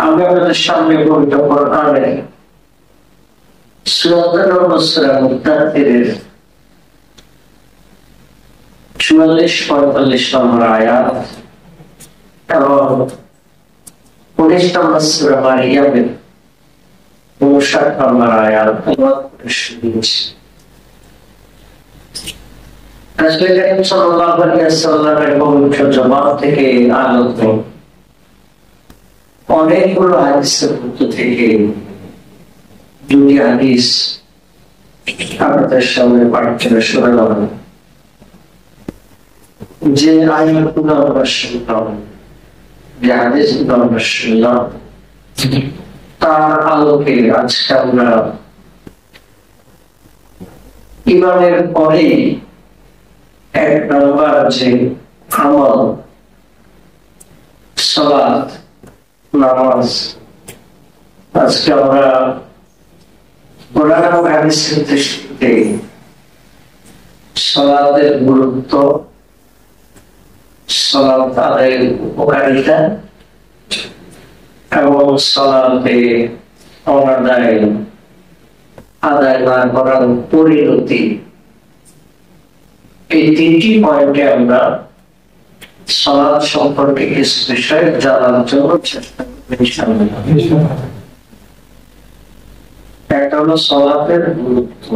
আমি আপনাদের সামনে পবিত্র কোরআনে সূরা মুদাথ্থিরের 44-45 নম্বর আয়াত এবং 19 নম্বর সূরা মারিয়ামের 59 নম্বর আয়াত শুনিয়েছি। রাসূল করিম সাল্লাল্লাহু আলাইহি ওয়াসাল্লামের পবিত্র জবান থেকে আগত অনেকগুলো হাদিসের মধ্য থেকে দুটি হাদিস আপনাদের সামনে পাঠ করে শোনালাম। যে আয়াতগুলো আমরা শুনলাম, যে হাদিসগুলো আমরা শুনলাম, তার আলোকে আজকে আমরা ইমানের পরে এক নম্বর যে আমল সালাত নামাজ, আজকে আমরা কোরআন এবং হাদিসের দৃষ্টিতে সালাতের গুরুত্ব, সালাত আদায়ের উপকারিতা এবং সালাতে আদায় না করার পরিণতি, এই তিনটি পয়েন্টে আমরা সালাত সম্পর্কে কিছু বিষয় জানার জন্য চেষ্টা করব। একটা হলো সালাতের গুরুত্ব,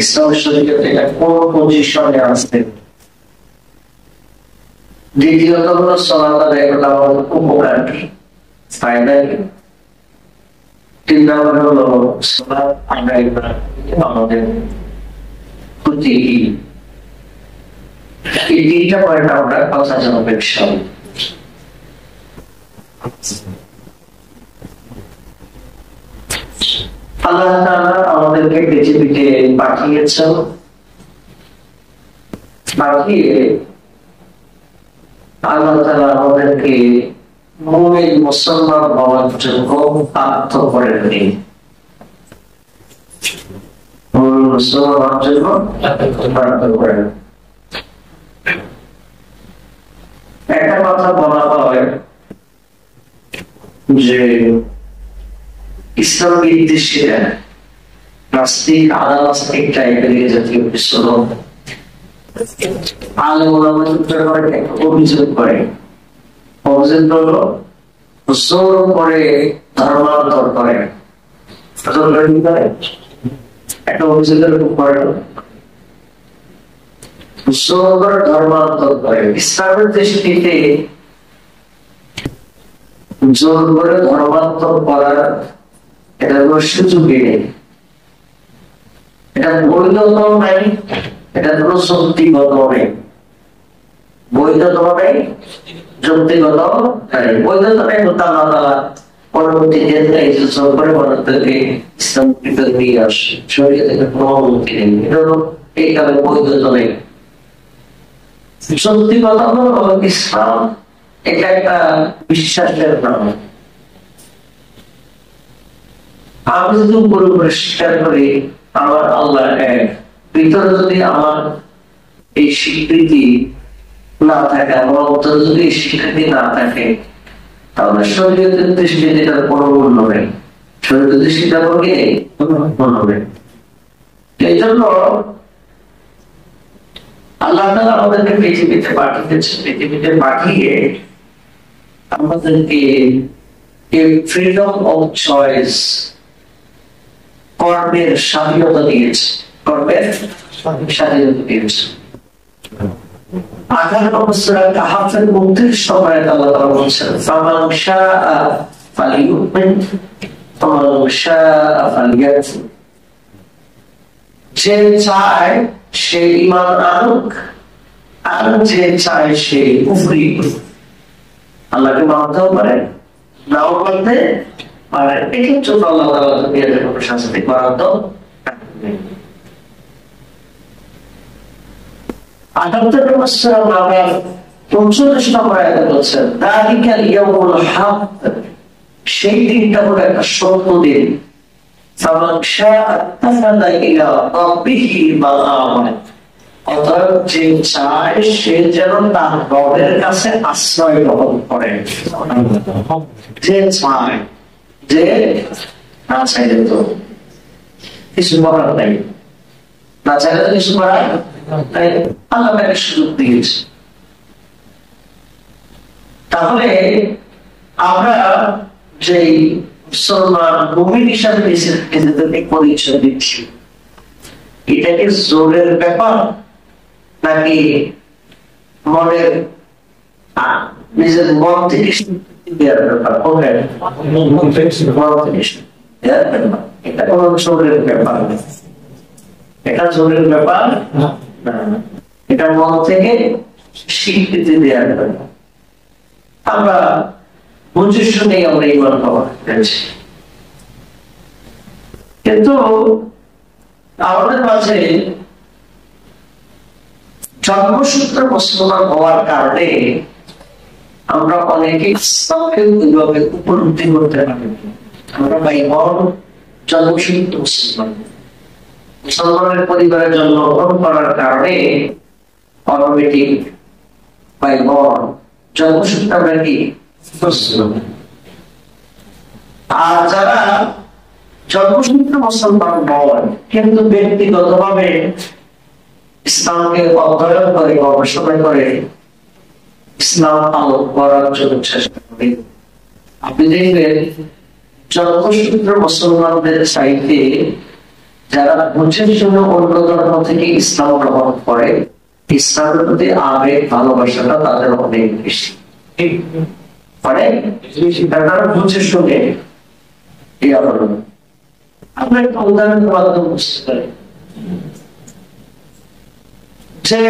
ইসলাম শরীয়তে এটা কোন পজিশনে আছে। দ্বিতীয়ত হলো সালাত আদায় করা আমাদের উপকার কি, ফায়দা কি। তিন নম্বর হলো সালাত আদায় করা আমাদের ক্ষতি কি। এই তিনটা পয়েন্ট আমরা কথা জানাবো ইনশাআল্লাহ। আল্লাহ তাআলা আমাদেরকে পৃথিবীতে পাঠিয়েছেন, পাঠিয়ে আল্লাহ তাআলা আমাদেরকে মুমিন মুসলমান হওয়ার জন্য আত্ম করে দিন। মুসলমান হওয়ার জন্য আত্ম করে। একটা কথা বলা হয় যে ইসলাম বিদ্বেষীরা নাস্তিক আদানাস্তিক টাইপের জাতীয় বিশ্বরণ অভিযোগ করে, অভিযোগ হলো জোর করে ধর্মান্তর করে। একটা অভিযোগের উপর ধর্মান্তর করে। ইসলামের দৃষ্টিতে জোর করে ধর্মান্তর করার এটা কোনো সুযোগই নেই, এটা বৈধতাও নাই, এটা কোনো যৌক্তিগত নেই। বৈধতাও নেই, যৌক্তিগত নাই। বৈধতা নেই বলতে আল্লাহ তাআলা পরবর্তীতে জোর করে মানুষদেরকে ইসলাম নিয়ে আসে, শরীয়ত থেকে কোনো অনুমতি নেই। এটা হলো এই কারণে বৈধতা নেই। সত্যি কথা হলো ইসলাম এটা একটা বিশ্বাসের নাম। আমি যদি পুরোপুরি স্বীকার করি আমার আল্লাহ এক, ভিতরে যদি আমার এই স্বীকৃতি না থাকে, আমার অন্তরে যদি এই স্বীকৃতি না থাকে, তাহলে শরীয়তের দৃষ্টিতে এটার কোনো মূল্য নেই। শরীয়তের দৃষ্টিতে মূল্য নেই। এই জন্য আল্লাহ তাআলা আমাদেরকে পৃথিবীতে পাঠিয়েছে, পৃথিবীতে পাঠিয়ে আমাদেরকে ফ্রিডম অফ চয়েস, কর্মের স্বাধীনতা দিয়েছে, কর্মের স্বাধীনতা দিয়েছে। 18 নম্বর সূরা কাহফের 29 নম্বর আয়াতে আল্লাহ তাআলা বলেছেন, ফামান শাআ ফালিউমিন ওয়া মান শাআ ফালিয়াকফুর। যে চায় সে ঈমান আনুক, আর যে চায় সে কুফরি করুক। আল্লাহকে মানতেও পারে, নাও মানতে পারে। এটার জন্য আল্লাহ তাআলা দুনিয়াতে কোনো শাস্তি বরাদ্দ নেই। 78 নম্বর সূরা বাকারার 39 নম্বর আয়াতে বলছেন, যালিকাল ইয়াউমুল হক, সেই দিনটা হলো একটা সত্য দিন। ফামান শাআ আত্তাখাযা ইলা রাব্বিহি মাআবা, অতএব যে চায় সে যেন তার রবের কাছে আশ্রয় গ্রহণ করে। যে চায়, যে না চাইলে তো কিছু করার নাই, না চাইলে তো কিছু করার তাই আল্লাহ তাকে সুযোগ দিয়েছে। তাহলে আমরা যে মুসলমান মুমিন হিসাবে নিজেদেরকে পরিচয় দিচ্ছি, এটা কি জোরের ব্যাপার নাকি মনের নিজের মন থেকে দেওয়ার ব্যাপার? এটা কোন জোরের ব্যাপার, এটা জোরের ব্যাপার না, এটা মন থেকে স্বীকৃতি দেওয়ার ব্যাপার। আমরা বুঝে শুনে আমরা ইমান পাওয়া গেছি, কিন্তু আমাদের মাঝে জন্মসূত্রে মুসলমান হওয়ার কারণে আমরা অনেকে ইসলামকে উপলব্ধি করতে পারি। আমরা ভাই বোন জন্মসূত্রে মুসলমান, মুসলমানের পরিবারে জন্মগ্রহণ করার কারণে অটোমেটিক ভাই বোন জন্মসূত্রে আমরা কি মুসলমান। আর যারা জন্মসূত্রে মুসলমান নয় কিন্তু ব্যক্তিগতভাবে ইসলামকে অধ্যয়ন করে গবেষণা করে ইসলাম পালন করার জন্য চেষ্টা করি, আপনি দেখবেন জন্মসূত্র মুসলমানদের চাইতে যারা বুঝের জন্য অন্য ধর্ম থেকে ইসলাম গ্রহণ করে, ইসলামের প্রতি আবেগ ভালোবাসাটা তাদের অনেক বেশি, অনেক বেশি। তারা বুঝের সঙ্গে আমরা একটা উদাহরণের মাধ্যমে বুঝতে পারি যে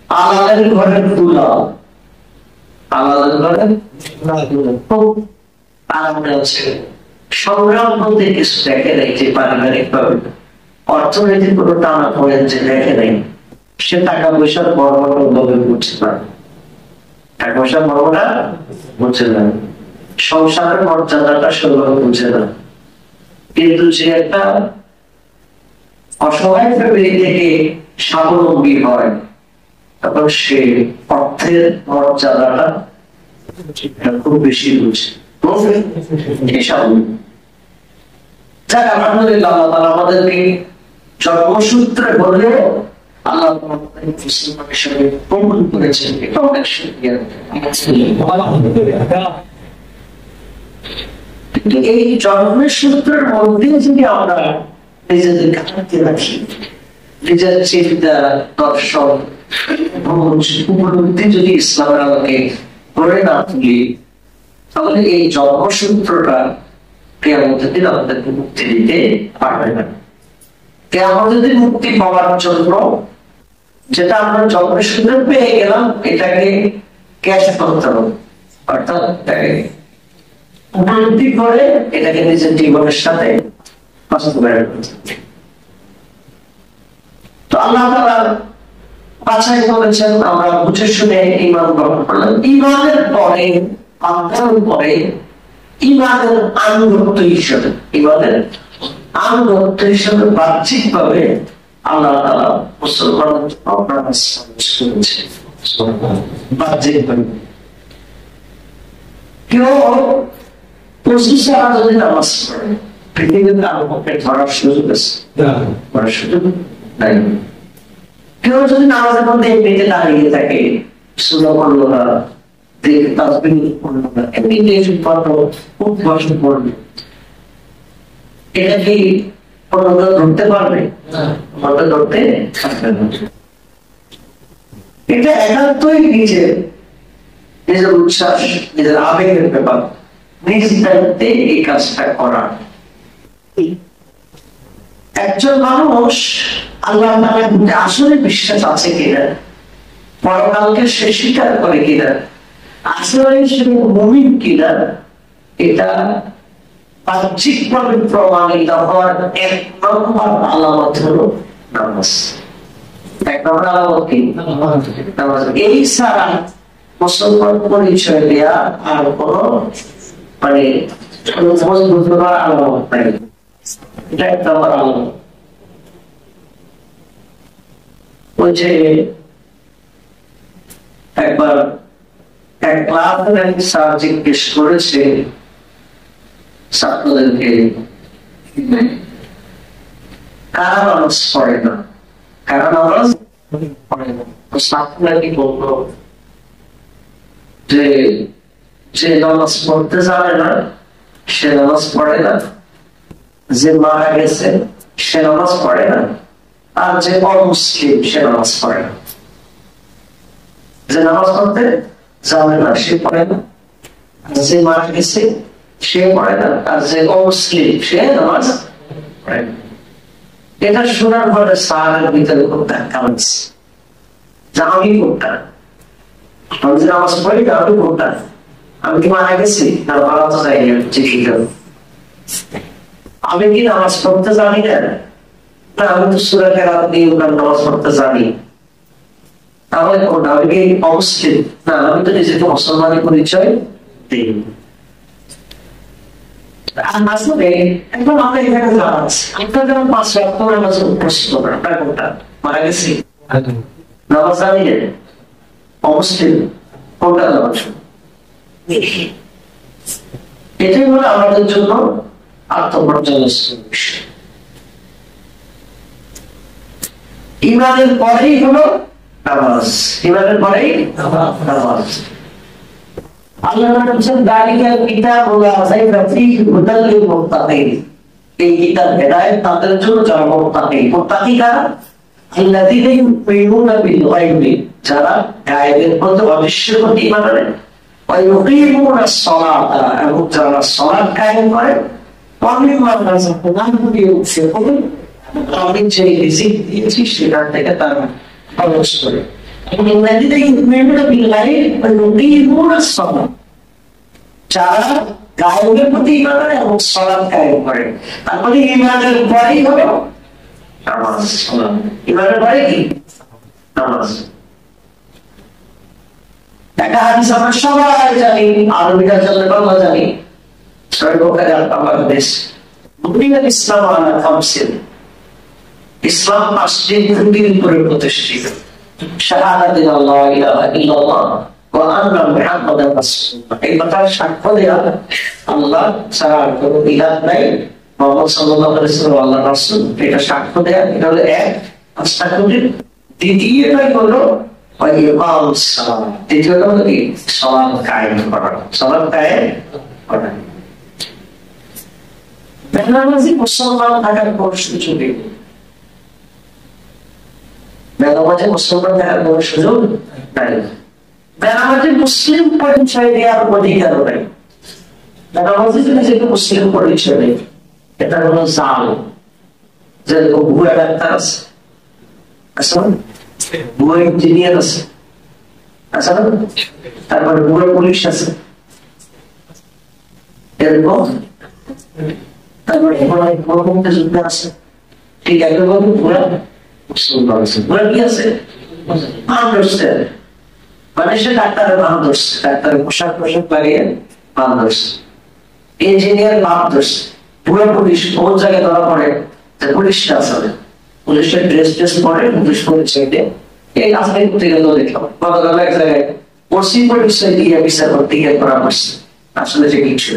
আলাদের ঘরের তুলা, আলাদের ঘরের খুব আরামে আছে, সংগ্রাম বলতে কিছু দেখে নেই, যে পারিবারিক ভাবে অর্থনৈতিক কোনো টানা পড়ে যে দেখে নেই, সে টাকা পয়সার বড় ভাবে বুঝতে পারে, টাকা পয়সার বড়টা বুঝে না, সংসারের মর্যাদাটা সেভাবে বুঝে না। কিন্তু সে একটা অসহায় ফ্যামিলি থেকে স্বাবলম্বী হয়, তখন সে অর্থের মর্যাদাটা খুব বেশি বুঝে। যাক, আলহামদুলিল্লাহ আল্লাহ আমাদেরকে জন্মসূত্রে বললেও আল্লাহ মুসলমান হিসেবে কবুল করেছেন, এটা অনেক শুকরিয়া। কিন্তু এই জন্মের সূত্রের মধ্যে যদি আমরা নিজেদেরকে আটকে রাখি, নিজের চিন্তা দর্শন উপলব্ধি যদি ইসলামের আলোকে করে না তুলি, তাহলে এই জন্মসূত্রটা কিয়ামতের দিন আমাদেরকে মুক্তি দিতে পারবে না। কিয়ামতের দিন মুক্তি পাওয়ার জন্য যেটা আমরা জন্মসূত্রে পেয়ে গেলাম, এটাকে ক্যাশ করতে হবে, অর্থাৎ উপলব্ধি করে এটাকে নিজের জীবনের সাথে বাস্তবায়ন করতে হবে। তো আল্লাহ তাআলা বাছাই করেছেন, আমরা বুঝে শুনে ঈমান গ্রহণ করলাম। ঈমানের পরে আত্মার পরে ঈমানের আনুগত্য হিসেবে, ঈমানের আনুগত্য হিসেবে বাহ্যিক ভাবে আল্লাহ তাআলা মুসলমানদের বাহ্যিক ভাবে কেউ 25 সাল যদি নামাজ পড়ে, পৃথিবীতে আরো পক্ষে ধরার সুযোগ আছে, ধরার সুযোগ নাই। কেউ যদি নামাজের মধ্যে এমনিতে দাঁড়িয়ে থাকে, সূরা পড়লো না, তাসবিহ পড়লো না, এমনিতে উদ্ভাসন পড়বে, এটা কি অন্যরা ধরতে পারবে? অন্যরা ধরতে পারবে না। এটা একান্তই নিজের উচ্ছ্বাস, নিজের আবেগের ব্যাপার, নিজ দায়িত্বে এই কাজটা করা। একজন মানুষ আল্লাহ নামে আসলে বিশ্বাস আছে কিনা, পরকালকে সে স্বীকার করে কিনা, আসলে সে মুমিন কিনা, এটা বাহ্যিকভাবে প্রমাণিত হওয়ার 1 নম্বর আলামত হলো নামাজ। 1 নম্বর আলামত কি? নামাজ। এই ছাড়া মুসলমান পরিচয় দেয়া আর কোন মজবুত হওয়ার আলামত নাই। এটা 1 নম্বর আলামত। ওই যে একবার এক ক্লাসের স্যার জিজ্ঞেস করেছে ছাত্রদেরকে, কারা নামাজ পড়ে না, কারা নামাজ পড়ে না? তো ছাত্ররা কি বললো যে যে নামাজ পড়তে জানে না সে নামাজ পড়ে না, যে মারা গেছে সে নামাজ পড়ে না, আর যে অমুসলিম সে নামাজ পড়ে না। যে নামাজ পড়তে জানে না সে পড়ে না, যে মারা গেছে সে পড়ে না, আর যে অমুসলিম সে নামাজ পড়ে না। এটা শোনার পরে স্যারের ভিতরে খুব ধাক্কা লাগছে যে আমি কোনটা, আমি যে নামাজ পড়ি আমি কোনটা, আমি কি মারা গেছি না মারা তো যাই না, আমি কি নামাজ পড়তে জানি না, আমি তো সূরা কেরাত দিয়ে নামাজ পড়তে জানি, তাহলে কোনটা, আমি কি অমুসলিম না, আমি তো নিজেকে মুসলমানের পরিচয় দিই। আসলে এখন আমরা এখানে আপনার যেমন 5 ওয়াক্ত নামাজ প্রশ্ন করেন, আপনার কোনটা, মারা গেছি নামাজ জানি না, অমুসলিম কোনটা নামাজ? এটাই হলো আমাদের জন্য আত্মপর্যালোচনার বিষয়। ইমানের পরেই হলো নামাজ, ইমানের পরেই নামাজ। আল্লাহ বলেছেন দালিকাল কিতাবুল রাইবা ফীহি হুদাল লিল মুত্তাকিন, এই কিতাব হেদায়েত তাদের জন্য যারা মুত্তাকি। মুত্তাকি কারা? আল্লাযীনা ইউমিনুনা বিল গায়বি, যারা গায়বের প্রতি অবিশ্বাসী ঈমান আনে, ওয়া ইউকিমুনাস সালাতা, এবং যারা সালাত কায়েম করে, ওয়া মিম্মা রাযাকনাহুম ইউনফিকুন, আমি যে রিজিক দিয়েছি সেটা থেকে তারা খরচ করে। الذين يؤمنون بالغيب ويقيمون الصلاة, যারা গায়বের প্রতি ঈমান আনে এবং সালাত কায়েম করে। তারপরে ঈমানের পরেই হলো নামাজ। ঈমানের পরে কি? নামাজ। একটা হাদিস আমরা সবাই জানি, আরবিটা জানলে বাংলা জানি, সহিহ বুখারী বাংলাদেশ, বুনিয়াল ইসলাম আলা খামসিন, ইসলাম 5টি খুঁটির উপরে প্রতিষ্ঠিত। শাহাদাতু লা ইলাহা ইল্লাল্লাহ ওয়া আন্না মুহাম্মাদার রাসূলুল্লাহ, এই কথা সাক্ষ্য দেয়া আল্লাহ ছাড়া আর কোনো ইলাহ নাই, মুহাম্মদ সাল্লাল্লাহু আলাইহি ওয়াসাল্লাম আল্লাহর রাসূল, এটা সাক্ষ্য দেয়া, এটা হলো এক 5টা খুঁটি। দ্বিতীয়টা হলো ওয়া ইকামুস সালাত, দ্বিতীয়টা হলো কি? সালাত কায়েম করা, সালাত কায়েম করা। বেনামাজি মুসলমান থাকার কোনো সুযোগ নেই, বেনামাজি মুসলমান থাকার কোনো সুযোগ নাই, বেনামাজি মুসলিম পরিচয় দেওয়ার অধিকার নাই। বেনামাজি নিজেকে মুসলিম পরিচয় নেই, এটা হলো জাল। যেরকম ভুয়া ডাক্তার আছে, ভুয়া ইঞ্জিনিয়ার আছে, তারপরে ভুয়া পুলিশ আছে, এরকম তারপরে মুক্তিযুদ্ধ আছে, ঠিক একইভাবে ভুয়া মুসলমান আছে। ভুয়া কি আছে? মানে সে ডাক্তারের বাহান ধরছে, ডাক্তারের পোশাক লাগিয়ে বাহান ধরছে, ইঞ্জিনিয়ার বাহান ধরছে, ভুয়া পুলিশ কোন জায়গায় ধরা পড়ে, পুলিশটা আসলে পুলিশের ড্রেস পরে, পুলিশ পরিচয় দিয়ে এই রাস্তায় ঘুরতে গেলেও দেখলাম গতকাল এক জায়গায় ওসি পরিচয় দিয়ে বিচার করতে গিয়ে করা হচ্ছে, আসলে যে কিছু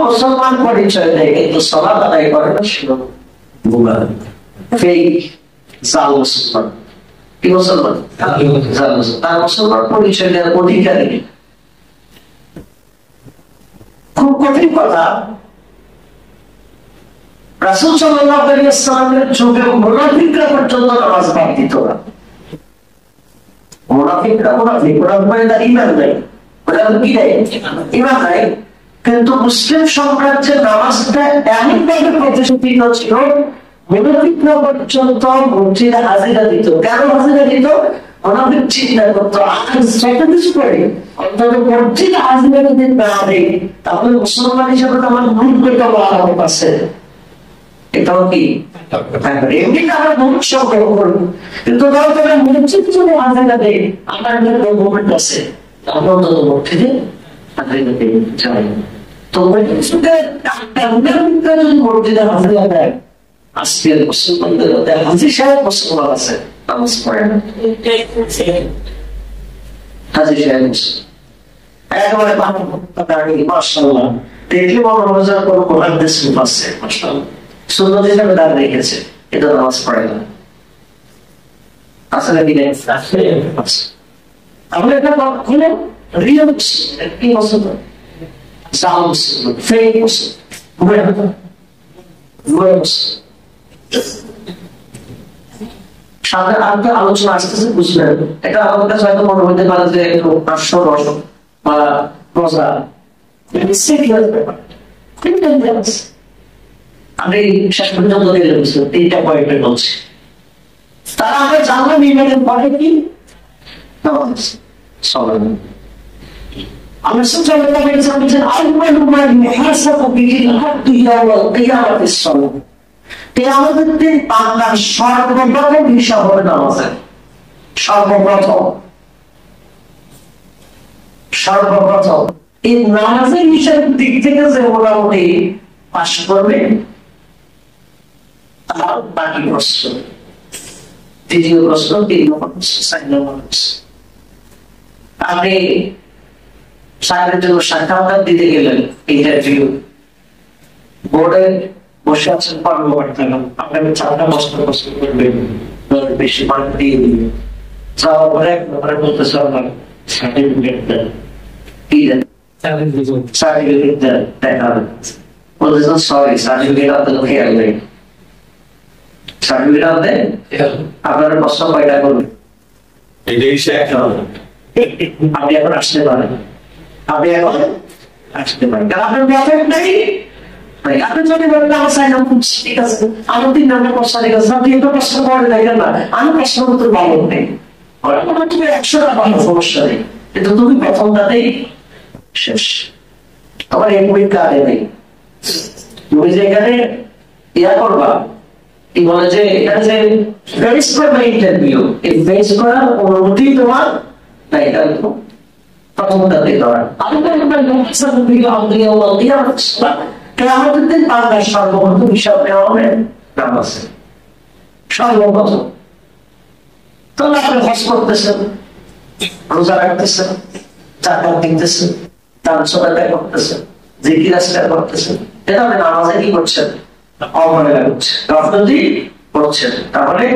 মুসলমান পরিচয় দেয় কিন্তু সালাত আদায় করে না, জাল মুসলমান। কি মুসলমান? জাল মুসলমান। তার মুসলমান পরিচয় দেওয়ার অধিকারী। খুব কঠিন কথা, রাসূল সাল্লাল্লাহু আলাইহি ওয়াসাল্লামের যুগে মুনাফিকরা পর্যন্ত নামাজ বাদ দিত না। মুনাফিকরা মুনাফিক, ওরা বলে ঈমান নাই, ওরা কি নাই? ঈমান নাই। কিন্তু মুসলিম সাম্রাজ্যের নামাজটা এমন ভাবে প্রতিষ্ঠিত ছিল, মুনাফিকরা পর্যন্ত মসজিদে হাজিরা দিত। কেন হাজিরা দিত? মুনাফিক চিন্তা করতো স্ট্র্যাটেজি করে অন্তত মসজিদে হাজিরা যদি না দেয় তাহলে মুসলমান হিসেবে তো আমার ভুল করতে আমার কাছে, এটাও কি এমনি আমরা ভুল সংগ্রহ করবো, কিন্তু ধরো মসজিদ যদি হাজিরা দেয় আমার মুভমেন্ট আছে, আমরা অন্তত মসজিদে তো আজকে হাজি সাহেব মুসলমান আছে, নামাজ পড়ে না। হাজি সাহেব একেবারে মাশাআল্লাহ, দেখলে মনে হয় যেন কোনো মুহাদ্দিস আছে, মাশাআল্লাহ সুন্নত হিসেবে দাঁড়িয়ে রেখেছে, এটা নামাজ পড়ে না। আসলে কি আমরা এটা খুলে রিয়েল কি মুসলমান, জাল মুসলমান, ফেক মুসলমান, সাথে আরেকটা আলোচনা আসতেছে, বুঝলেন? এটা আমার কাছে হয়তো মনে হতে পারে যে একটু হাস্যরস বা মজা, আমি শেষ পর্যন্ত তিনটা পয়েন্টে বলছি। তারা আমরা জানলাম ইমানের পরে কি আমরা সর্বপ্রথম হিসাব হবে নামাজের। সর্বপ্রথম এই নামাজের হিসাবের দিক থেকে যে মোটামুটি পাশ করবে, তার বাকি প্রশ্ন, দ্বিতীয় প্রশ্ন, 3 নম্বর প্রশ্ন, 4 নম্বর প্রশ্ন। আপনি সাহেবের জন্য সাক্ষাৎকার দিতে গেলেন, ইন্টারভিউ বোর্ডে বসে আছেন, আপনাকে 4টা প্রশ্ন করবেন, বেশি মার্ক দিয়ে দিবেন। যাওয়ার পরে এক নম্বরে বলতেছে আমার সার্টিফিকেট দেন, কি দেন? সার্টিফিকেট দেন, দেখাবেন। বলতেছেন সরি, সার্টিফিকেট আপনার খেয়াল নেই। সার্টিফিকেট আপনি আপনার প্রশ্ন কয়টা করবেন? আপনি এখন আসতে পারেন, আপনি এখন আসতে পারেন, কারণ আপনার প্রফেক্ট নাই। আপনি যদি বলেন আমার সাইন ঠিক আছে, আমার 3 নম্বর প্রশ্ন ঠিক আছে, আপনি একটা প্রশ্ন করে দেখেন না, আমি প্রশ্ন উত্তর পাবো নেই, 100টা পাবো, সমস্যা নেই, কিন্তু তুমি প্রথমটাতেই শেষ, তোমার 1 মিনিট কাটে নেই। তুমি যে এখানে ইয়া করবা, কি বলে যে এটা যে ফেস করবে ইন্টারভিউ, এই ফেস করার অনুমতি তোমার নাই, প্রথমটাতে ধরা। আমি কেয়ামতের দিন বাংলার সর্বপ্রথম হিসাব নেওয়া হবে নামাজে, সর্বপ্রথম। তাহলে আপনি হজ করতেছেন, রোজা রাখতেছেন, জাকাত দিতেছেন, দান সাদাকা করতেছেন, জিকির আজকার করতেছেন, এটা আপনি নামাজে কি করছেন? অবহেলা করছেন, গাফলতি করছেন। তাহলে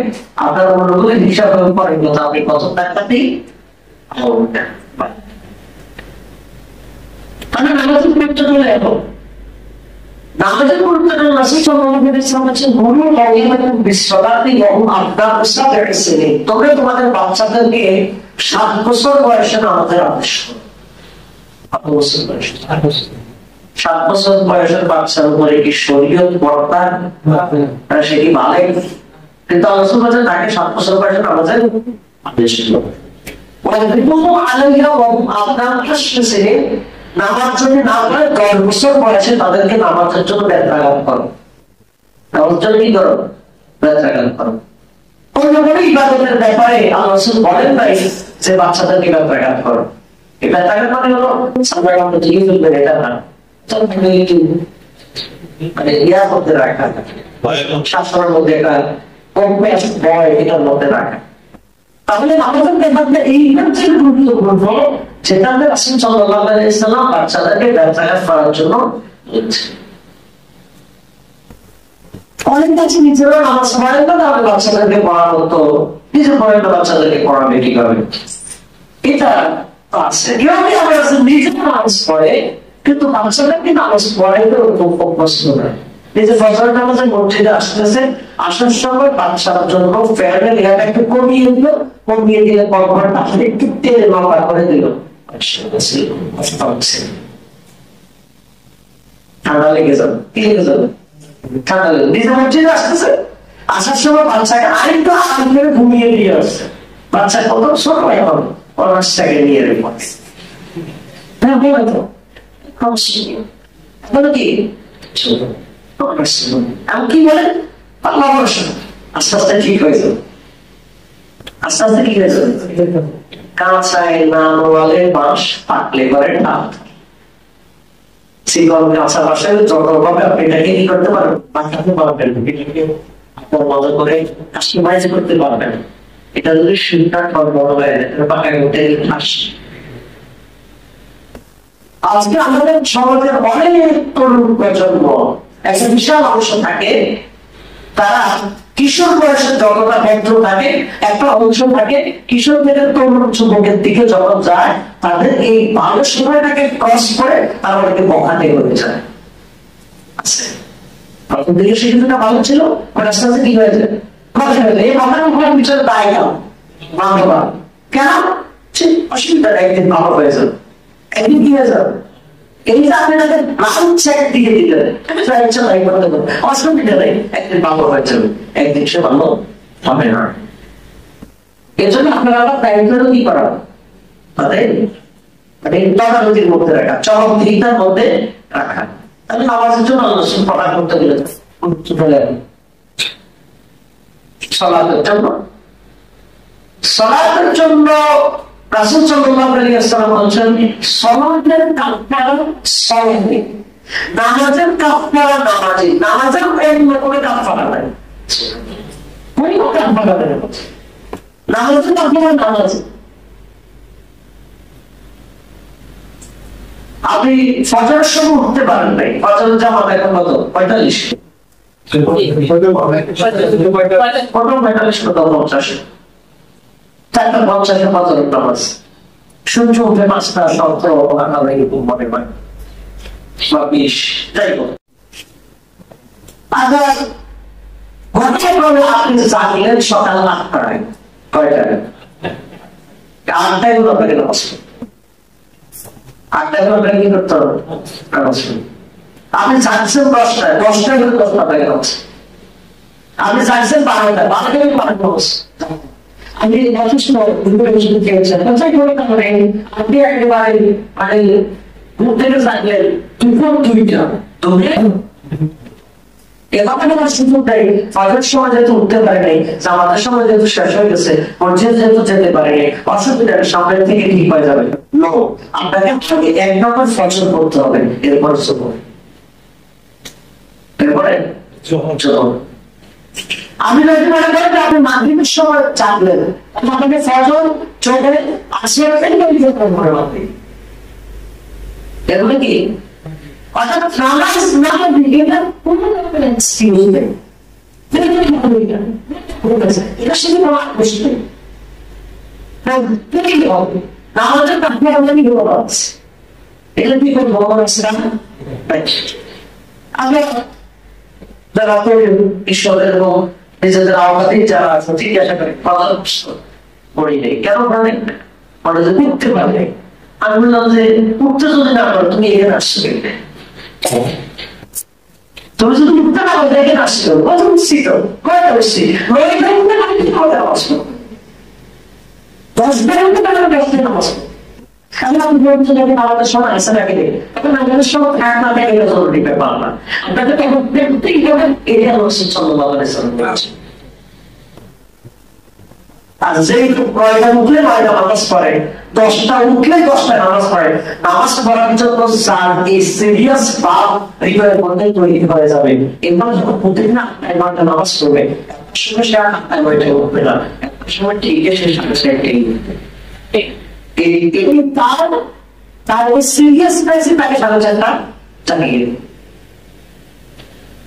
আপনার অনুকূলে হিসাব করেন কথা, আপনি কত টাকাতেই তাহলে নামাজের গুরুত্ব দিলে এখন নামাজের গুরুত্ব তবে তোমাদের বাচ্চাদেরকে 7 বছর বয়সে নামাজের আদেশ, 7 বছর বয়সের বাচ্চার উপরে কি শরীয়ত বর্তা, সে কি বালেগ? কিন্তু আলোচনা করছে তাকে 7 বছর বয়সে নামাজের আদেশ। আপনার আসছে নামাজ যদি না করে 10 বছর বয়সে তাদেরকে নামাজের জন্য ব্যত্যাঘাত করো, নামাজের জন্য কি করো? ব্যত্যাঘাত করো। অন্য কোনো ইবাদতের ব্যাপারে আল্লাহ রাসূল বলেন নাই যে বাচ্চাদেরকে ব্যত্যাঘাত করো। এই ব্যত্যাঘাত মানে হলো সাধারণ আমরা জিজ্ঞেস করবেন, এটা না মানে ইয়া করতে রাখা, শাস্ত্রের মধ্যে একটা কমপ্লেক্স ভয় এটার মধ্যে রাখা। তাহলে আমাদের ব্যাপারটা এই গুরুত্বপূর্ণ, যেটা রাসূল সাল্লাল্লাহু আলাইহি ওয়াসাল্লাম বাচ্চাদেরকে ব্যত্যাঘাত করার জন্য অনেক কাছে নিজেরা নামাজ পড়েন না, তাহলে বাচ্চাদেরকে পড়ার মতো নিজে পড়েন না, বাচ্চাদেরকে পড়াবে কি করে? এটা আছে নিজে নামাজ পড়ে, কিন্তু বাচ্চাদেরকে নামাজ পড়াইতে প্রশ্ন না। নিজে ফজর নামাজে মসজিদে আসতেছে, আসার সময় বাচ্চার জন্য ফ্যানের লেয়ারটা একটু কমিয়ে দিল, কমিয়ে দিলে কর্মটা একটু তেল লম্বা করে দিল, ঠান্ডা লেগে যাবে, কি লেগে যাবে? ঠান্ডা লেগে। নিজে মসজিদে আসতেছে, আসার সময় বাচ্চাকে আরেকটু আরাম করে ঘুমিয়ে দিয়ে আসছে, বাচ্চা কত ছোট এখন বাচ্চাকে নিয়ে রেখে কি কি বলেন আল্লাহ আস্তে আস্তে ঠিক হয়ে যাবে, আস্তে আস্তে কি হয়ে যাবে? কাঁচায় না নোয়ালে বাঁশ, পাকলে করে ঢাক। শীতল কাঁচা বাসে যতভাবে আপনি এটাকে কি করতে পারবেন, পাঠাতে পারবেন, এটাকে আপনার মজা করে কাস্টমাইজ করতে পারবেন। এটা যদি শিল্পটা বড় হয়ে যায় পাকা করতে আসে। আজকে আমাদের সমাজের অনেক তরুণ প্রজন্ম একটা বিশাল অংশ থাকে, তারা কিশোর বয়সে যতটা ভদ্র থাকে, একটা অংশ থাকে কিশোর থেকে তরুণ যুবকের দিকে যখন যায়, তাদের এই ভালো সময়টাকে ক্রস করে তারা অনেকে বখাটে হয়ে যায়। প্রথম দিকে সে কিছুটা ভালো ছিল, আস্তে আস্তে কি হয়েছে, এই বখাটের পিছনে দায় কেন বান্ধবা, কেন সে অসুবিধা একদিন ভালো হয়েছে, একদিন কি হয়েছে, এই যে আপনি তাদের নাম চেক দিয়ে দিলেন, অসুবিধা নেই, একদিন ভালো হয়েছে, একদিন সে ভালো হবে না। এর জন্য আপনারা আবার দায়িত্ব কি করা, তাদের তদারকির মধ্যে রাখা, চরমদিহিতার মধ্যে রাখা। তাহলে নামাজের জন্য পড়া করতে গেলে সালাতের জন্য, সালাতের জন্য রাসূল সাল্লাল্লাহু আলাইহি ওয়াসাল্লাম বলেন, সালাতের কাফারা সালাতে, নামাজের কাফারা নামাজে, নামাজের কোনো কাফারা নাই, কোনো কাফারা নাই, নামাজের কাফারা নামাজে। আপনি ফজরের সময় উঠতে পারেন নাই, ফজরের জামাত এখন কত, 45 সূর্য উঠে 5টা 17 মনে হয় বা 20, যাই হোক। আবার ঘটনাক্রমে আপনি জানলেন সকাল 8টায়, কয়টায়, 8টায় হলো আপনাকে নামাজ, 8টায় হলো আপনাকে কি করতে হবে, আপনি জানছেন 10টায়, 10টায় হলো 10টা আপনাকে নামাজ, আপনি জানছেন 12টায়, 12টায় 12 আপনি যথেষ্ট খেয়েছেন, আপনি একেবারে মানে ঘুম থেকে জানলেন দুপুর 2টা, সময় যেহেতু উঠতে পারে নাই, জামাতের সময় যেহেতু শেষ হয়ে গেছে, মসজিদ যেহেতু যেতে পারে নাই, অসুবিধা সামনের থেকে ঠিক হয়ে যাবে, আপনাকে 1 নম্বর ফজর করতে হবে, এরপর এরপরে আমি যদি মনে করেন যে আপনি মাগরিবের সময় জানলেন, আপনাকে ফজর চোখে আসে এগুলো কি, অর্থাৎ নামাজ না বিজ্ঞান কোন এক্সকিউজ নেই, এটা শুধু বসতে নামাজের কাপড় আমি বলা আছে, এটা কি করে বলা আছে না, আমরা যারা ঈশ্বরের এবং নিজেদের আওতাতেই যারা আছে জিজ্ঞাসা করে পড়ি নেই কেন, মানে ওরা যদি উঠতে পারে, আমি বললাম যে উঠতে যদি না পারো তুমি এখানে আসবে, তুমি যদি উঠতে না পারো এখানে আসবে, উঠছি তো কয়টা উঠছি 10 বেরোতে পারো, 10 দিন আসবো, আমাদের সময় আসে না গেলে তখন আমাদের সময় এক না গেলে জরুরি ব্যাপার না, আপনাদের এটা হচ্ছে সাল্লাল্লাহু আলাইহি ওয়াসাল্লাম। আর যেহেতু 9টা উঠলে 9টা নামাজ পড়ে, 10টা উঠলে 10টায় নামাজ পড়ে, নামাজ পড়ার জন্য যার এই সিরিয়াস ভাব হৃদয়ের মধ্যে তৈরি হয়ে যাবে, এবার যখন প্রতিদিন 8টা নামাজ পড়বে, সময় সে 8টায় উঠবে না, একটা সময় ঠিক এসে সাথে তার সিরিয়াস তাকে সাড়ে 4টা জানিয়ে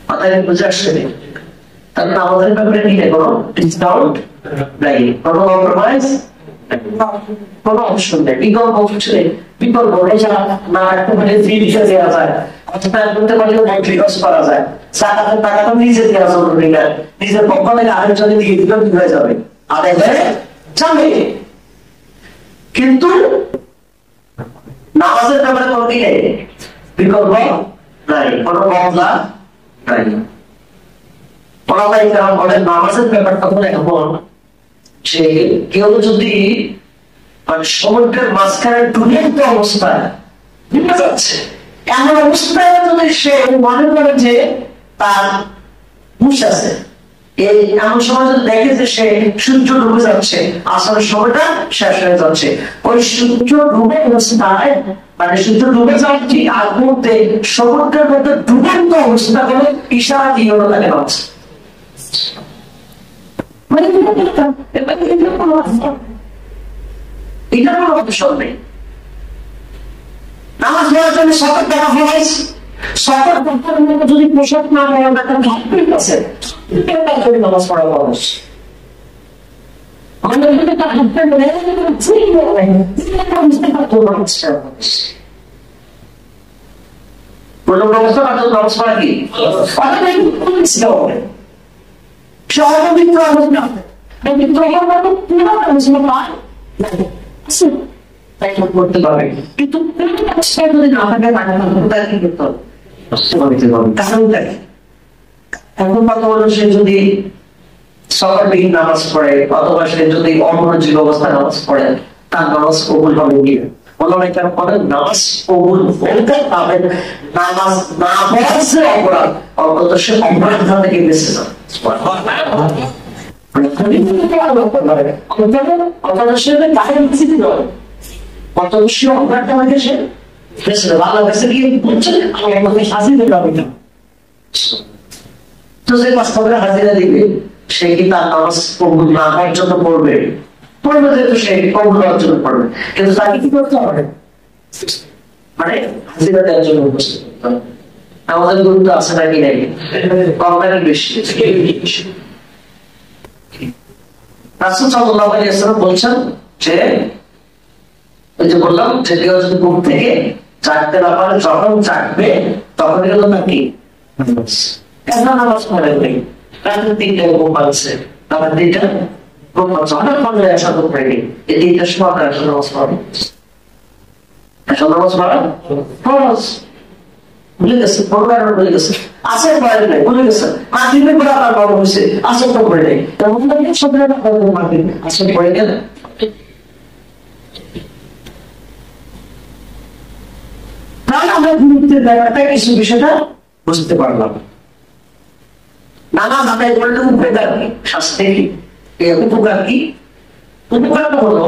মাথায় বুঝে আসছে, তারপর আমাদের ব্যাপারে নিলে কোনো ডিসকাউন্ট নাই, কোনো কম্প্রোমাইজ, কোনো অপশন নেই, বিকল্প কিছু নেই, বিকল্প না রাখতে পারলে ফ্রি দিতে দেওয়া যায়, অথবা করতে পারলে রিকোয়েস্ট করা যায়, টাকাটা টাকাটা নিজে দেওয়া জরুরি না, নিজের পক্ষ থেকে আরেকজনে দিয়ে দিলেও কি হয়ে যাবে, আদায় হয়ে যাবে। কিন্তু নামাজের ব্যাপারে কোনো কি নেই, বিকল্প নাই, কোনো বদলা নাই। বলেন নামাজের ব্যাপারটা হলো এমন যে কেউ যদি মানে সমুদ্রের মাঝখানে ডুবিত অবস্থায় ডুবে যাচ্ছে, এমন অবস্থায় যদি সে মনে করে যে তার হুঁশ আছে, এই এমন সময় যদি দেখে যে সে সূর্য ডুবে যাচ্ছে, আসলে সময়টা শেষ হয়ে যাচ্ছে, ওই সূর্য ডুবে অবস্থায় মানে শুধু ডুবে যাওয়ার ঠিক আগ মুহূর্তে সমুদ্রের মধ্যে ডুবন্ত অবস্থা করে ইশারা দিয়ে ওরা তাকে নামাজ এটা কোনো অপশন নেই। নামাজ পড়ার জন্য সতর্ক দেখা হয়েছে, সতর্ক যদি পোশাক না নেয় আমরা তার আছে নামাজ পড়া মানুষ করতে পারবে কিন্তু এখন কথা হলো সে যদি সকালবিহীন নামাজ পড়ে অথবা সে যদি অমনোযোগী অবস্থায় নামাজ পড়ে তার নামাজ কবুল হবে কি নামাজ কবুল হতে পাবে নামাজ না পড়ার যে অপরাধ অন্তত সে অপরাধ থেকে বেঁচে যাবে। হাজিরা দিবে সে কি তার নামাজ কবুল না হওয়ার জন্য পড়বে পড়বে যেহেতু সে কবুল হওয়ার জন্য পড়বে কিন্তু তাকে কি করতে হবে মানে হাজিরা দেওয়ার জন্য উপস্থিত করতে হবে। আমাদের গুরুত্ব আছে নাকি নাই কম বেশি। রাসূল সাল্লাল্লাহু আলাইহি ওয়াসাল্লাম বলছেন যে ওই যে বললাম যে কেউ যদি ঘুম থেকে জাগতে না পারে যখন জাগবে তখন গেল নাকি কেন নামাজ পড়ে নেই রাতের 3টায় ঘুম পাচ্ছে রাতের 3টা ঘুম পাচ্ছে হঠাৎ করে একসাথে ঘুম নেই এই 3টার সময় একসাথে নামাজ পড়ে একসাথে নামাজ পড়া ফরজ ভুলে গেছে পড়বার ভুলে গেছে আসে পড়ে নাই ভুলে গেছে মাগরিবে পড়া তার বড় হয়েছে আসে তো পড়ে নাই তখন তো সব জায়গা মাগরিবে আসে পড়ে গেল তাহলে আমরা গুরুত্বের ব্যাপারটা কিছু বিষয়টা বুঝতে পারলাম। নামাজ আমরা বললে উপকার কি শাস্তি কি উপকার কি উপকারটা হলো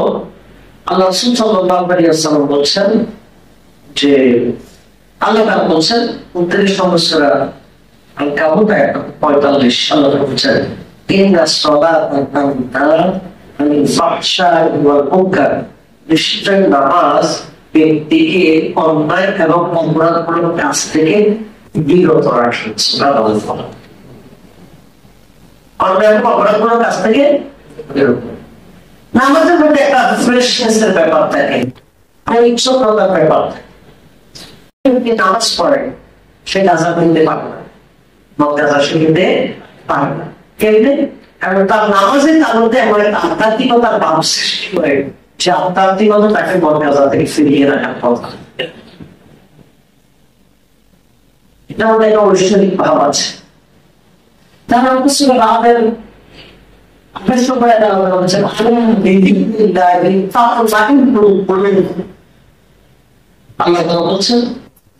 আল্লাহ রাসূল সাল্লাল্লাহু আলাইহি ওয়াসাল্লাম বলছেন যে আল্লাহ তাআলা বলছেন 29 নম্বর সূরা আল-কাবুত আয়াত 45 আল্লাহ বলছেন ইন্না সালাতা তানহা আনিল ফাহশাই ওয়াল মুনকার নিশ্চয় নামাজ ব্যক্তিকে অন্যায় এবং অপরাধমূলক কাজ থেকে বিরত রাখে। সুবহানাল্লাহ। অন্যায় এবং অপরাধমূলক কাজ থেকে বিরত। নামাজের মধ্যে একটা ফ্রেশনেসের ব্যাপার থাকে, পরিচ্ছন্নতার ব্যাপার থাকে। নামাজ পড়ে সে গাঁজা কিনতে পারবে না, গাঁজা সে কিনতে পারবে না। কেমনে? কারণ তার নামাজের কারণে এমন একটা আধ্যাত্মিকতার ভাব সৃষ্টি করে যে আধ্যাত্মিকতা তাকে গাঁজা থেকে ফিরিয়ে রাখার কথা। এটা মধ্যে একটা ঐশ্বরিক ভাব আছে। তারা অবশ্যই আমাদের আল্লাহ বলছেন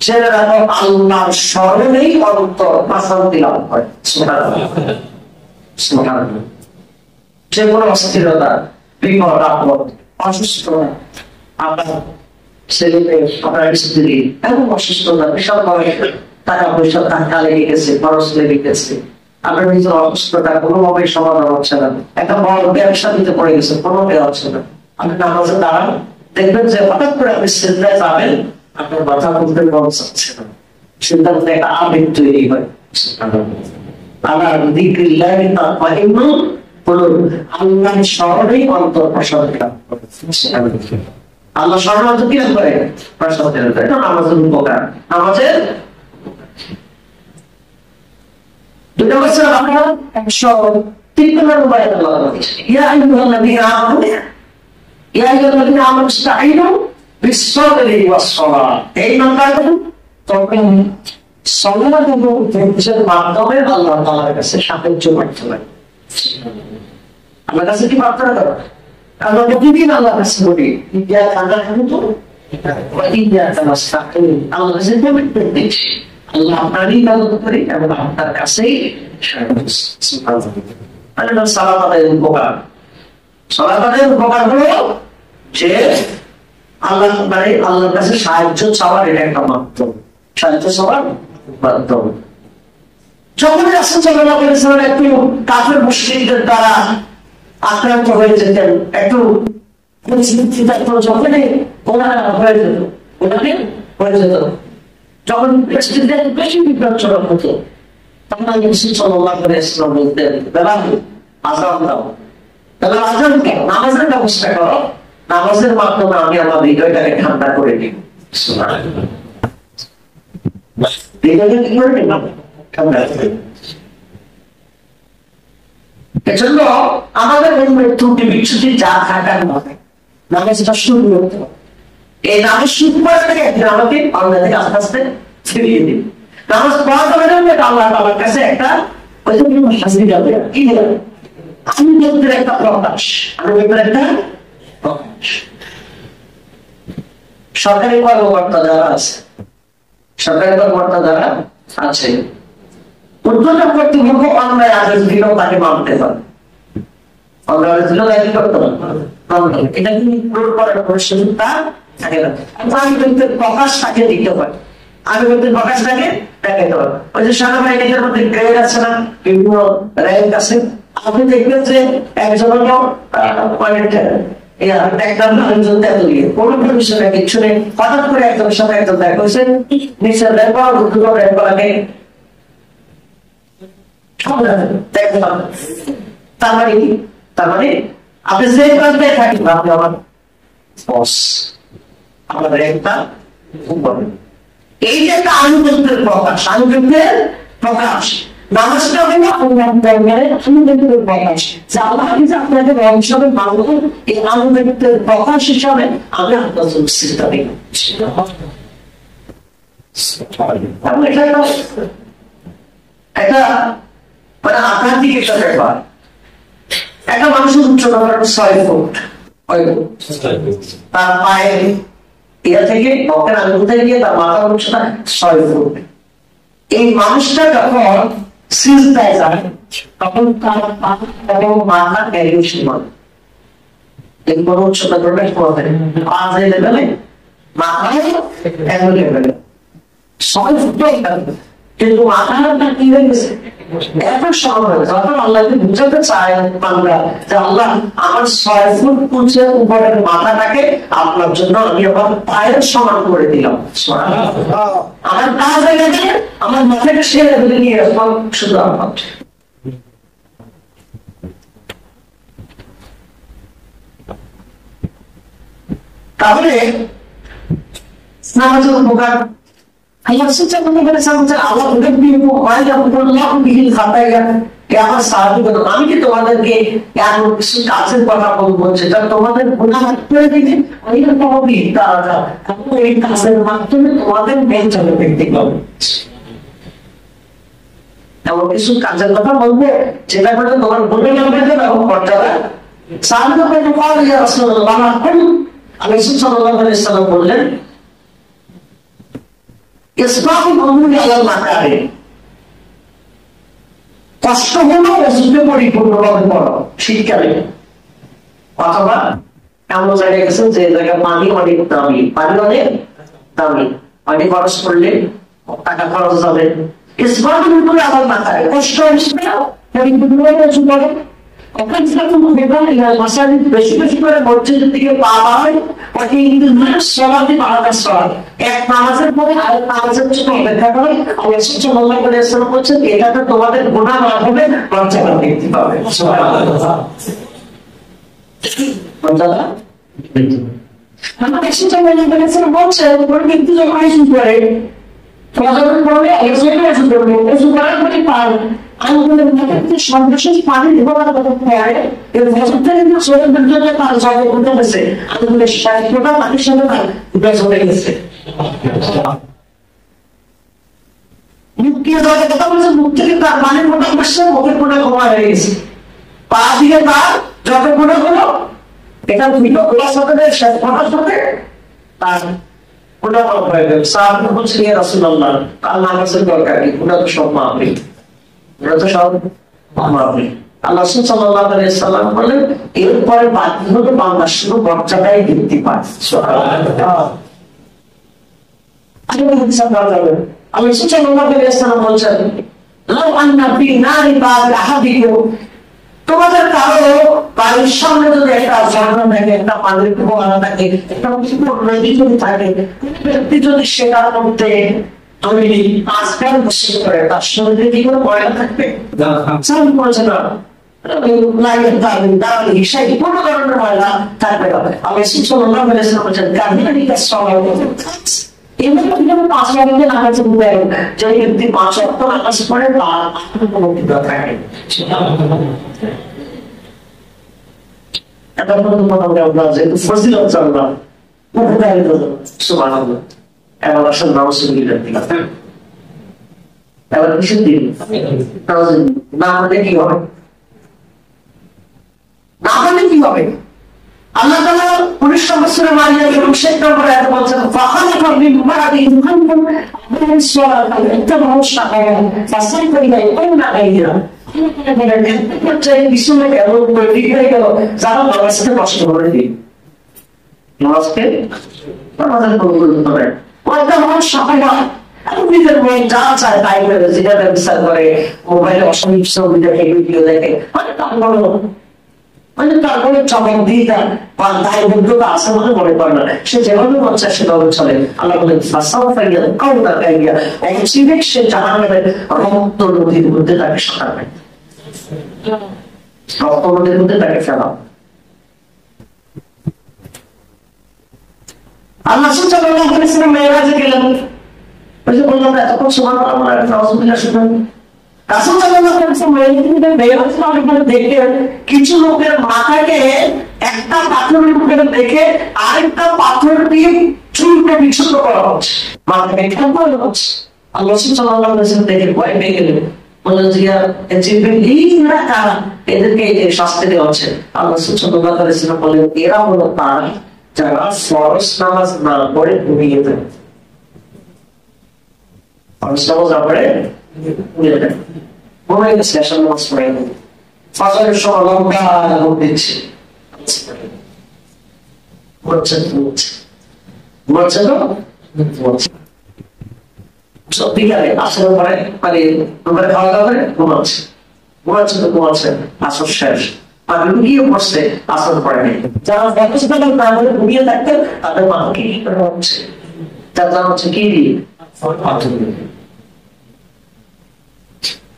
ছেলেরা আল্লাহর স্মরণেই অন্তর প্রশান্তি লাভ করে। যে কোনো অস্থিরতা বিপদ আপদ অসুস্থ আপনার ছেলে আপনার স্ত্রী এমন অসুস্থতা বিশাল টাকা পয়সা টাকা লেগে গেছে খরচ লেগে গেছে আপনার নিজের অসুস্থতা কোনোভাবেই সমাধান হচ্ছে না, একটা বড় ব্যবসা দিতে পড়ে গেছে কোনোভাবে হচ্ছে না, আপনি নামাজে দাঁড়ান দেখবেন যে হঠাৎ করে আপনি চিন্তায় যাবেন আপনার মাথা বলতে মন চাচ্ছে না, চিন্তা করতে একটা আবেগ তৈরি হয়। আমার যিকরিল্লাহি তাতমাইন্নুল কুলুব, আল্লাহর স্মরণেই অন্তর প্রশান্তি লাভ করে। আল্লাহ স্মরণ অন্তর কি করে প্রশান্তি লাভ করে। এটা নামাজের উপকার। নামাজের দুটো বছর আমরা 153 নম্বর আয়াত আল্লাহ বলেছে ইয়া আইয়ুহাল্লাযীনা আমানু ইয়া আইয়ুহাল্লাযীনা আমানু ইসতাঈনু বিস-সাবরি ওয়াস-সালাহ। এই নাম্বারটা তখন সালাত এবং ধৈর্যের মাধ্যমে আল্লাহ তাআলার কাছে সাহায্য প্রার্থনা করি। আল্লাহর কাছে কি প্রার্থনা করব? আমরা প্রতিদিন আল্লাহর কাছে বলি ইয়াকা না'বুদু ওয়া ইয়াকা নাস্তাঈন। আল্লাহর কাছে পেয়েছি আল্লাহ আপনারই ইবাদত করি এবং আপনার কাছেই সালাত আদায়ের উপকার। সালাত আদায়ের উপকার হলো যে আল্লাহ মানে আল্লাহর কাছে সাহায্য চাওয়ার এটা একটা মাধ্যম, সাহায্য চাওয়ার মাধ্যম। যখন রাসূল সাল্লাল্লাহু আলাইহি ওয়াসাল্লাম একটু কাফের মুশরিকদের দ্বারা আক্রান্ত হয়ে যেতেন, একটু পরিস্থিতি যখনই ওনারা হয়ে যেত, ওনাকে হয়ে যেত, যখন পরিস্থিতিতে বেশি বিপজ্জনক হতো, তখন রাসূল সাল্লাল্লাহু আলাইহি ওয়াসাল্লাম বলতেন, বেলাল আযান দাও, বেলাল আযান দাও, নামাজের ব্যবস্থা করো, নামাজের মাধ্যমে আমি আমার হৃদয়টাকে ঠান্ডা করে দিই। সুবহানাল্লাহ। হৃদয়কে কি করে দিই? ঠান্ডা করে। এজন্য আমাদের মধ্যে ত্রুটি বিচ্যুতি যা থাকার মতো নামাজটা শুরু করতে হবে। এই নামাজ শুরু করার থেকে একদিন আমাকে আল্লাহ থেকে আস্তে আস্তে ফিরিয়ে দিন। নামাজ পড়া যাবে না, আল্লাহ তাআলার কাছে একটা হাজির যাবে, কি দেবে? আনুগত্যের একটা প্রকাশ, আনুগত্যের একটা প্রকাশ। সরকারি কর্মকর্তা যারা আছে, সরকারি কর্মকর্তা যারা আছে, উদ্যোক্তা কর্তৃপক্ষ অন্যায় আদেশ দিলেও তাকে মানতে হবে, অন্যায় আদেশ দিলেও তাকে করতে হবে। এটা কি ইগনোর করার কোনো সুযোগ থাকে না। আনুগত্যের প্রকাশ তাকে দিতে হয়, আনুগত্যের প্রকাশ তাকে দেখাতে হবে। ওই যে সেনাবাহিনীদের মধ্যে গ্রেড আছে না, বিভিন্ন র্যাঙ্ক আছে, আপনি দেখবেন যে একজন কিছু নেই, হঠাৎ করে একজনের সাথে একজন দেখা হয়েছে, নিচের র্যাঙ্ক র্যাঙ্ক তার মানে আপনি যে প্রান্তে থাকেন, আপনি আমার বস, আমার র্যাঙ্কটা এই যে একটা আনুগত্যের প্রকাশ, আনুগত্যের প্রকাশ। নামাজটা হলো আনুগত্যের প্রকাশ, যে আল্লাহ আপনাদের হিসাবে মানব, এই আনুগত্যের প্রকাশ হিসাবে আমি আপনার চিন্তা নেই। একটা মানে আধ্যাত্মিক একটা ব্যাপার। একটা মানুষের উচ্চতা 6 ফুট, তার পায়ের ইয়া থেকে বকের আঙুল থেকে তার মাথার উচ্চতা 6 ফুট। এই মানুষটা যখন সিজদায় যায়, তখন তার পা এবং মাথা একই সমান, এই বড় উচ্চতা করবে পা যে লেভেলে, মাথা একই লেভেলে, 6 ফুট। কিন্তু মাথাটা কি হয়ে গেছে, এত সরল। যখন আল্লাহকে বুঝাতে চায় বান্দা যে আল্লাহ আমার 6 ফুট উঁচের উপরের মাথাটাকে আপনার জন্য আমি আমার পায়ের সমান করে দিলাম, আমার কাজ হয়ে গেছে, আমার মাথাকে সে লেভেলে নিয়ে আসলাম, শুধু আমার। তাহলে নামাজের উপকার Allah sejak mengenai sampai Allah udah bingung aja Allah bikin kata kan আমার সাহায্য করো। আমি কি তোমাদেরকে কিছু কাজের কথা বলবো যেটা তোমাদের গুনাহ করে দিবে, আমি তোমাকে তারা এই কাজের মাধ্যমে তোমাদের মেন চলে দেখতে পাবে। এমন কিছু কাজের কথা বলবো যেটা করে তোমার গুনাহ নামবে এবং করতে হবে। সাহায্য করে বলেন ইয়া রাসূলুল্লাহ, আল্লাহ সাল্লাল্লাহু আলাইহি ওয়াসাল্লাম বললেন ইসবাহুল উমুরি আলাল মাকারিহ, কষ্ট হলো ওযুকে পরিপূর্ণভাবে পড়ো শীতকালে, অথবা এমন জায়গায় গেছেন যে জায়গায় পানি অনেক দামি, পানি অনেক দামি, পানি খরচ করলে টাকা খরচ হবে। ইসবাহুল উমুরি আলাল মাকারিহ, কষ্ট হিসেবে পরিপূর্ণভাবে ওযু করো। বেশি বেশি করে মসজিদের দিকে পাওয়া হয়, ওকে ইংরেজি সলাতে পাওয়া সলাত, এক নামাজের পরে আরেক নামাজের জন্য অপেক্ষা করে। আল্লাহ সাল্লাল্লাহু আলাইহি ওয়াসাল্লাম বলেছেন এটাতে তোমাদের গুনাহ মাফ হবে, মর্যাদা বৃদ্ধি পাবে। সুবহানাল্লাহ। মর্যাদা বৃদ্ধি। আমাদের সাল্লাল্লাহু আলাইহি ওয়াসাল্লাম বলেছেন কোন ব্যক্তি যখন আইসু করে, ফজরের পরে আইসু করবে, আইসু করার পরে পার আঙ্গুলের মধ্যে সর্বশেষ পানি ব্যবহার করতে হয়। এই ফজরটা কিন্তু শরীরের জন্য তার জায়গা করতে গেছে, আঙ্গুলের সাথে পানির সাথে বেশ হয়ে গেছে। মুখে ধরে কথা বলছে, মুখ থেকে তার পানির ফোঁটা আসছে, মুখের ফোঁটা কমা হয়ে গেছে, পা দিয়ে তার যত ফোঁটা হলো এটা তুমি ডক্টরের সাথে ফোঁটার সাথে তার ফোঁটা কম হয়ে গেল। সাহাবী বলছে ইয়া রাসূলুল্লাহ, তার নামাজের দরকার কি? ওটা তো সব মাপে, ওটা তো সব মাপে। আল্লাহ রাসূল সাল্লাল্লাহু আলাইহি সাল্লাম বলেন এরপরে বাকি হলো বান্দা শুধু মর্যাদাই বৃদ্ধি পায়। সুবহানাল্লাহ। আল্লাহ রাসূল সাল্লাল্লাহু আলাইহি সাল্লাম বলেন লাউ আন্না ফি নারি বা'দ আহাদিকুম, তোমাদের কারো বাড়ির সামনে যদি একটা ঝর্ণা থাকে, একটা পানির ফোয়ারা থাকে, একটা নদী যদি থাকে, ব্যক্তি যদি সেটার মধ্যে তৈরি আজকাল বসে করে তার শরীরে কি কোনো ময়লা থাকবে? সাল করেছে না, লাইনের দাঁড়ালে হিসাবে কোনো ধরনের ময়লা থাকবে না। আমি সাল্লাল্লাহু আলাইহি ওয়াসাল্লাম বলেছেন কাদিনিকা সওয়াল এমন কিভাবে 5 ওয়াক্তে নামাজ পড়ে যে ব্যক্তি 5 ওয়াক্ত নামাজ পড়ে তার কোনো বিপদ থাকে এটা কোনো কথা বলা যায় ফজিলত জানলাম উপকারিত সুবহানাল্লাহ। এবার আসল নামাজ পড়ে দিলাম এবার কিছু দিন না হলে কি হবে? না হলে কি হবে? আল্লাহ তাআলা 19 নম্বর সূরা মারিয়াম 60 নম্বর আয়াতে বলেছেন ফাখালাকা মিন বা'দিহিম খালফুন আদাউ সলাতা ইত্তাবাউ শাহাওয়াত ফাসাইফা ইয়াকুনা গায়রা। পিছনে গেল ঠিক হয়ে গেল যারা নামাজকে কষ্ট করে দিই নামাজকে নামাজের পরিবর্তন করে ওইটা আমার শাহাওয়াত নিজের মন যা চায় তাই করে যেটা ব্যবসা করে মোবাইলে অসংখ্য ছবি দেখে ভিডিও দেখে তারপরে চমক দিয়ে তার দায় বদ্ধতা আছে বলে মনে করে না, সে যেভাবে বলছে সেভাবে চলে। আল্লাহ বলেন সে জাহান্নামের রক্ত নদীর মধ্যে তাকে সাঁতারবে, রক্ত নদীর মধ্যে তাকে ফেলা। আল্লাহ সাল্লাল্লাহু আলাইহি ওয়াসাল্লাম মেরাজে গেলেন, ওই যে বললাম এতক্ষণ সুবহানাল্লাহ বলে নাউযুবিল্লাহ শুনেন। রাসূল সাল্লাল্লাহু আলাইহি ওয়াসাল্লাম মেরাজে দেখলেন কিছু লোকের মাথাকে একটা পাথরের উপরে দেখে আরেকটা পাথর দিয়ে চুলকে বিচ্ছিন্ন করা হচ্ছে, মাথাকে কেটে ফেলা হচ্ছে। আল্লাহ সাল্লাল্লাহু আলাইহি ওয়াসাল্লাম দেখে ভয় পেয়ে গেলেন, বললেন যে জিবরিল কারা এদেরকে এই যে শাস্তি দেওয়া হচ্ছে। আল্লাহ সাল্লাল্লাহু আলাইহি ওয়াসাল্লাম বললেন এরা হলো তারা যারা ফরজ নামাজ না পড়ে ঘুমিয়ে থাকে, ফরজ নামাজ না পড়ে ঘুমিয়ে থাকে, ঘুমিয়ে গেছে আসলে নামাজ পড়ে না, ফজরের সময় লম্বা ঘুম দিচ্ছে, ঘুমাচ্ছে ঘুমাচ্ছে তো ঘুমাচ্ছে সব বিকালে আসলে পরে মানে দুপুরে খাওয়া দাওয়া করে ঘুমাচ্ছে ঘুমাচ্ছে তো ঘুমাচ্ছে, আসর শেষ আর লুকিয়ে পড়ছে আসর পড়ে নেই। যারা দেখছে তাদের তাহলে ঘুমিয়ে থাকতেন তাদের মাকে কি করা হচ্ছে, তার নাম হচ্ছে কি দিয়ে সকাল জিনিস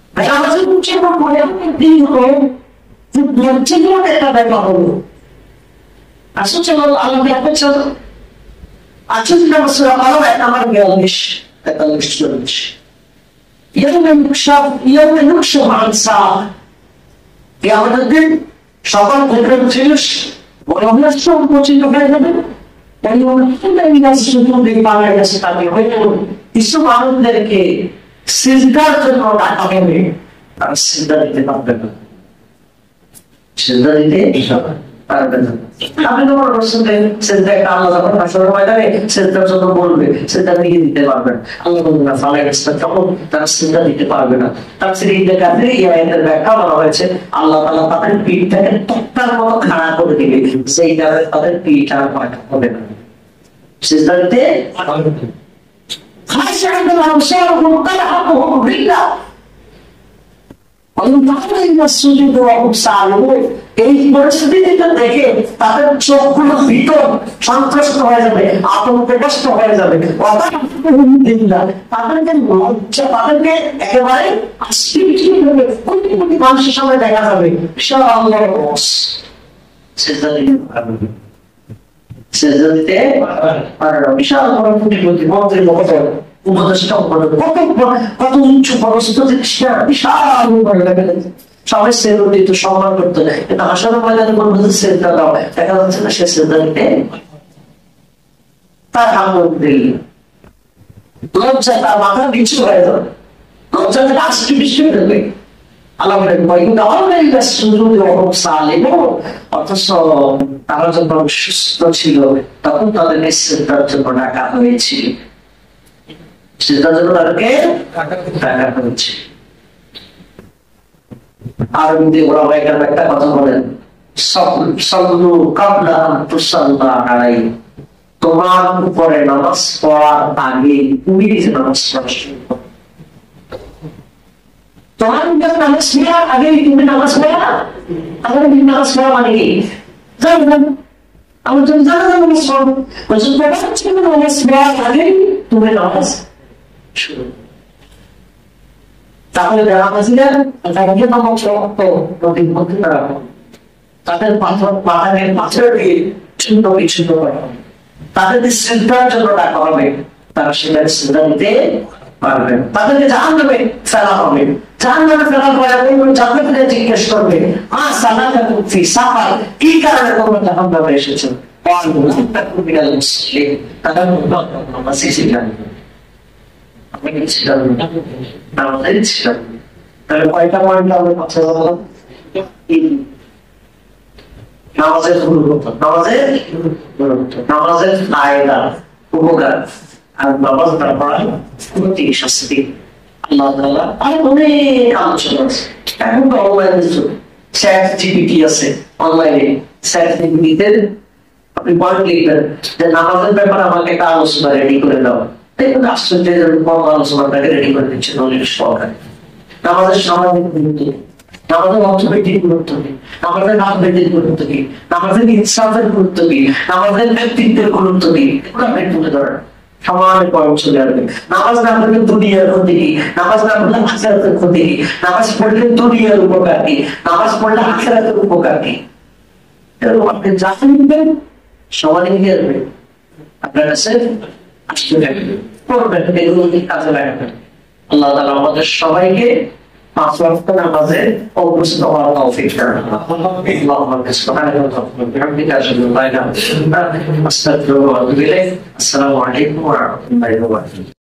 পচিত হয়ে যাবে, কিছু মানুষদেরকে সিজদার জন্য ডাকা হবে, তারা সিজদা দিতে পারবে না, সিজদা দিতে পারবে না। আপনি তোমার রসুলকে সিজদা একটা আল্লাহ যখন হাসরের ময়দানে সিজদার জন্য বলবে সিজদা দিয়ে দিতে পারবেন, আল্লাহ বলবেন না ফালা গেছে তখন তারা সিজদা দিতে পারবে না। তাফসীরে ইবনে কাসির এই আয়াতের ব্যাখ্যা বলা হয়েছে আল্লাহ তাআলা তাদের পিঠটাকে তক্তার মতো খাড়া করে দিবে, সেই দ্বারা তাদের পিঠ আর পাকা হবে না, সিজদা দিতে পারবে না। এই পরিস্থিতিটা দেখে তাদের চোখগুলো ভিতর সন্ত্রস্ত হয়ে যাবে, আতঙ্কগ্রস্ত হয়ে যাবে, তাদেরকে লজ্জা তাদেরকে একেবারে মানুষের সামনে দেখা যাবে বিশাল বিশাল উপদেশটা কত উচ্চ পদস্থ বিশাল সবাই সেলুট দিত, সম্মান করতো, কিন্তু আসলে ময়দানে বলবো সেলটা দাও, দেখা যাচ্ছে না সে সেলটা দিতে তার লজ্জায় তার মাথা নিচু হয়ে যাবে, লজ্জা থেকে আসতে বৃষ্টি হয়ে যাবে। আল্লাহ অথচ তারা যখন সুস্থ ছিল তখন তাদেরকে সেলটার জন্য ডাকা হয়েছিল, সেটার জন্য তাদেরকে ডাকা হয়েছে। আরবিতে ওরা একটা কথা বলেন, সাল্লু কাবলা আন তুসাল্লা আলাইহি, তোমার উপরে নামাজ পড়ার আগে তুমি নিজে নামাজ পড়া শুরু করো। তোমার উপরে নামাজ পড়ার আগে তুমি নামাজ পড়া, আগে তুমি নামাজ পড়া মানে কি জানো না? আমি তো জানো না নামাজ পড়ো, বলছি পড়া হচ্ছে নামাজ পড়ার আগে তুমি নামাজ শুরু। তাহলে যারা হাজিরা তাদেরকে নামাজ পড়ো নদীর মধ্যে রাখো, তাদের পাথরকে ছিন্ন বিচ্ছিন্ন করা হবে, তাদেরকে শ্রদ্ধার জন্য ডাকা হবে, তারা সেটা শ্রদ্ধা নিতে পারবে। তাদেরকে জাহান্নামে ফেলা হবে, জাহান্নামে ফেলার পরে জান্নাতীরা জিজ্ঞেস করবে, সালাতা ফি সাফার, কি কারণে তোমরা জাহান্নামে এসেছো? তারা নামাজে ছিলেন, আমি ছিলাম নামাজে ছিলাম। তাহলে কয়টা পয়েন্ট আমরা কথা বললাম? নামাজের গুরুত্ব, নামাজের ফায়দা, উপকার, আর নামাজ না পড়ার ক্ষতি, শাস্তি। আল্লাহ তাআলা আর অনেক আলোচনা আছে। এখন তো অনলাইনে চ্যাট জিপিটি আছে, অনলাইনে চ্যাট জিপিটিতে আপনি পয়েন্ট লিখবেন যে নামাজের ব্যাপারে আমাকে একটা আলোচনা রেডি করে দাও, দেখুন আশ্চর্যের আলোচনাটাকে রেডি করে দিচ্ছে নলেজ সহকারে। নামাজের সামাজিক গুরুত্ব, নামাজের অর্থনৈতিক গুরুত্ব কি, নামাজের রাজনৈতিক গুরুত্ব কি, নামাজের ইনসাফের গুরুত্ব কি, নামাজের ব্যক্তিত্বের গুরুত্ব কি, এগুলো আপনি তুলে ধরেন, সমান পয়েন্ট চলে আসবে। নামাজ না পড়লে দুনিয়ার ক্ষতি কি, নামাজ না পড়লে আখিরাতের ক্ষতি কি, নামাজ পড়লে দুনিয়ার উপকার কি, নামাজ পড়লে আখিরাতের উপকার কি, এরকম আপনি যা লিখবেন সমানে লিখে আসবেন, আপনার কাছে আসতে থাকবে, পড়বেন, এগুলো কাজে লাগাবেন। আল্লাহ তাআলা আমাদের সবাইকে 5 ওয়াক্ত নামাজে অভ্যস্ত হওয়ার তৌফিক দান করুন। আল্লাহুম্মা সুবহানাকা ওয়া বিহামদিকা আশহাদু আল্লা ইলাহা ইল্লা আনতা আস্তাগফিরুকা ওয়া আতুবু ইলাইক। আসসালামু আলাইকুম ওয়া রাহমাতুল্লাহি ওয়া বারাকাতুহু।